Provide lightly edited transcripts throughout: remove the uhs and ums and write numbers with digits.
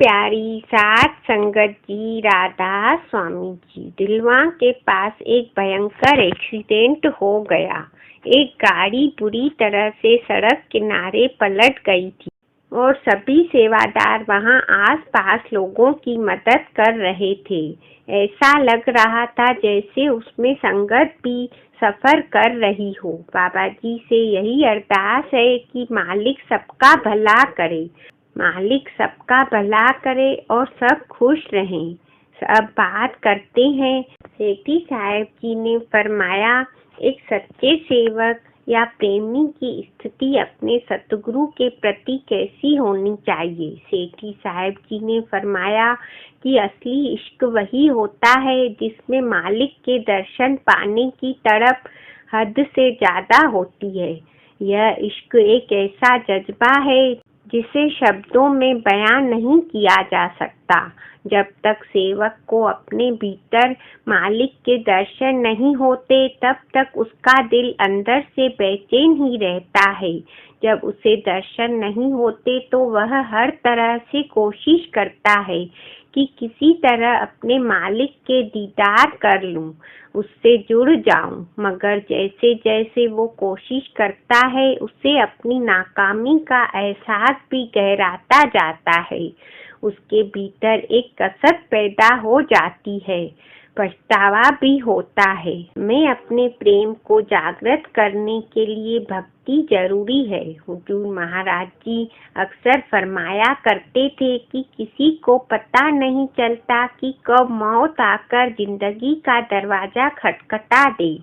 प्यारी सात संगत जी, राधा स्वामी जी। दिलवा के पास एक भयंकर एक्सीडेंट हो गया। एक गाड़ी बुरी तरह से सड़क किनारे पलट गई थी और सभी सेवादार वहां आस-पास लोगों की मदद कर रहे थे। ऐसा लग रहा था जैसे उसमें संगत भी सफर कर रही हो। बाबा जी से यही अरदास है कि मालिक सबका भला करे, मालिक सबका भला करे और सब खुश रहें। अब बात करते हैं। सेठी साहब जी ने फरमाया, एक सच्चे सेवक या प्रेमी की स्थिति अपने सतगुरु के प्रति कैसी होनी चाहिए। सेठी साहब जी ने फरमाया कि असली इश्क वही होता है जिसमें मालिक के दर्शन पाने की तड़प हद से ज्यादा होती है। यह इश्क एक ऐसा जज्बा है जिसे शब्दों में बयां नहीं किया जा सकता। जब तक सेवक को अपने भीतर मालिक के दर्शन नहीं होते, तब तक उसका दिल अंदर से बेचैन ही रहता है। जब उसे दर्शन नहीं होते तो वह हर तरह से कोशिश करता है कि किसी तरह अपने मालिक के दीदार कर लूं, उससे जुड़ जाऊं। मगर जैसे जैसे वो कोशिश करता है, उसे अपनी नाकामी का एहसास भी गहराता जाता है। उसके भीतर एक कसक पैदा हो जाती है, पछतावा भी होता है। मैं अपने प्रेम को जागृत करने के लिए भक्ति जरूरी है। हुजूर महाराज जी अक्सर फरमाया करते थे कि किसी को पता नहीं चलता कि कब मौत आकर जिंदगी का दरवाजा खटखटा दे,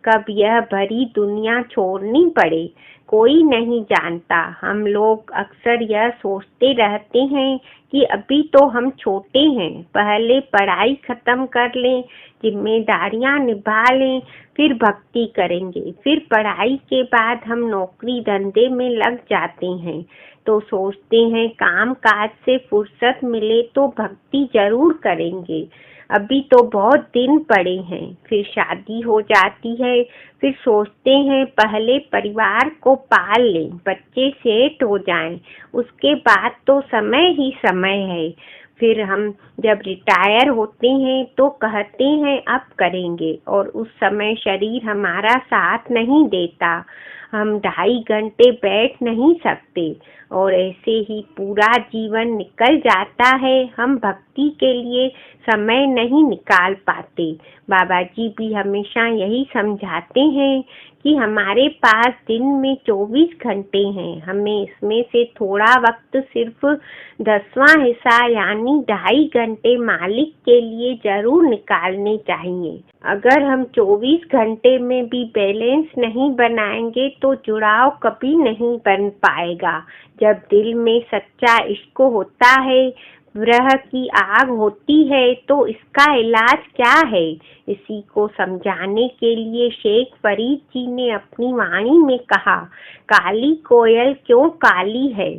कब यह भरी दुनिया छोड़नी पड़े, कोई नहीं जानता। हम लोग अक्सर यह सोचते रहते हैं कि अभी तो हम छोटे हैं, पहले पढ़ाई खत्म कर लें, जिम्मेदारियां निभा लें, फिर भक्ति करेंगे। फिर पढ़ाई के बाद हम नौकरी धंधे में लग जाते हैं तो सोचते हैं काम काज से फुर्सत मिले तो भक्ति जरूर करेंगे, अभी तो बहुत दिन पड़े हैं। फिर शादी हो जाती है, फिर सोचते हैं पहले परिवार को पाल लें, बच्चे सेट हो जाएं, उसके बाद तो समय ही समय है। फिर हम जब रिटायर होते हैं तो कहते हैं अब करेंगे, और उस समय शरीर हमारा साथ नहीं देता, हम 2.5 घंटे बैठ नहीं सकते और ऐसे ही पूरा जीवन निकल जाता है। हम भक्ति के लिए समय नहीं निकाल पाते। बाबा जी भी हमेशा यही समझाते हैं कि हमारे पास दिन में 24 घंटे हैं, हमें इसमें से थोड़ा वक्त सिर्फ 10वां हिस्सा यानी 2.5 घंटे मालिक के लिए जरूर निकालने चाहिए। अगर हम 24 घंटे में भी बैलेंस नहीं बनाएंगे तो जुड़ाव कभी नहीं बन पाएगा। जब दिल में सच्चा इश्क होता है, विरह की आग होती है, तो इसका इलाज क्या है? इसी को समझाने के लिए शेख फरीद जी ने अपनी वाणी में कहा, काली कोयल क्यों काली है?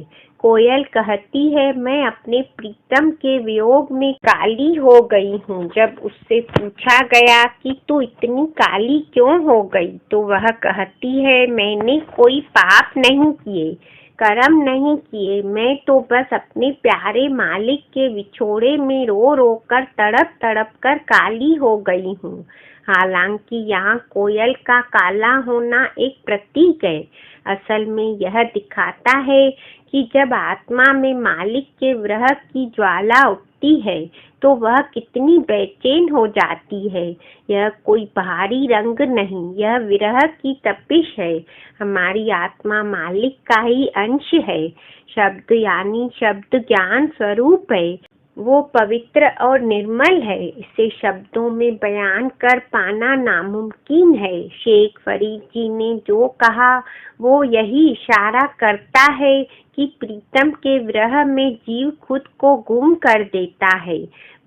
कोयल कहती है, मैं अपने प्रीतम के वियोग में काली हो गई हूँ। जब उससे पूछा गया कि तू इतनी काली क्यों हो गई, तो वह कहती है, मैंने कोई पाप नहीं किए, कर्म नहीं किए, मैं तो बस अपने प्यारे मालिक के विछोड़े में रो रो कर तड़प तड़प कर काली हो गई हूँ। हालांकि यहाँ कोयल का काला होना एक प्रतीक है, असल में यह दिखाता है कि जब आत्मा में मालिक के विरह की ज्वाला उठती है तो वह कितनी बेचैन हो जाती है। यह कोई बाहरी रंग नहीं, यह विरह की तपिश है। हमारी आत्मा मालिक का ही अंश है। शब्द यानी शब्द ज्ञान स्वरूप है, वो पवित्र और निर्मल है, इसे शब्दों में बयान कर पाना नामुमकिन है। शेख फरीद जी ने जो कहा वो यही इशारा करता है कि प्रीतम के विरह में जीव खुद को गुम कर देता है।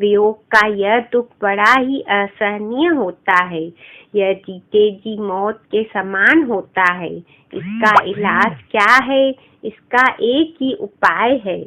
वियोग का यह दुख बड़ा ही असहनीय होता है, यह जीते जी मौत के समान होता है। इसका इलाज क्या है? इसका एक ही उपाय है,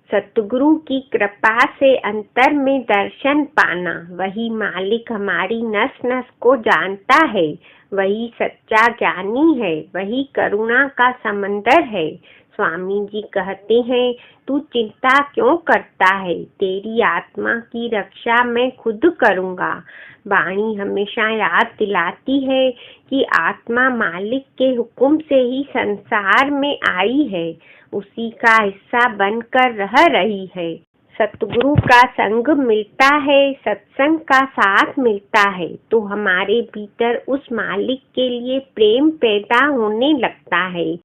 सतगुरु की कृपा से अंतर में दर्शन पाना। वही मालिक हमारी नस नस को जानता है, वही सच्चा ज्ञानी है, वही करुणा का समंदर है। स्वामी जी कहते हैं, तू चिंता क्यों करता है, तेरी आत्मा की रक्षा मैं खुद करूँगा। वाणी हमेशा याद दिलाती है कि आत्मा मालिक के हुक्म से ही संसार में आई है, उसी का हिस्सा बनकर रह रही है। सतगुरु का संग मिलता है, सत्संग का साथ मिलता है, तो हमारे भीतर उस मालिक के लिए प्रेम पैदा होने लगता है।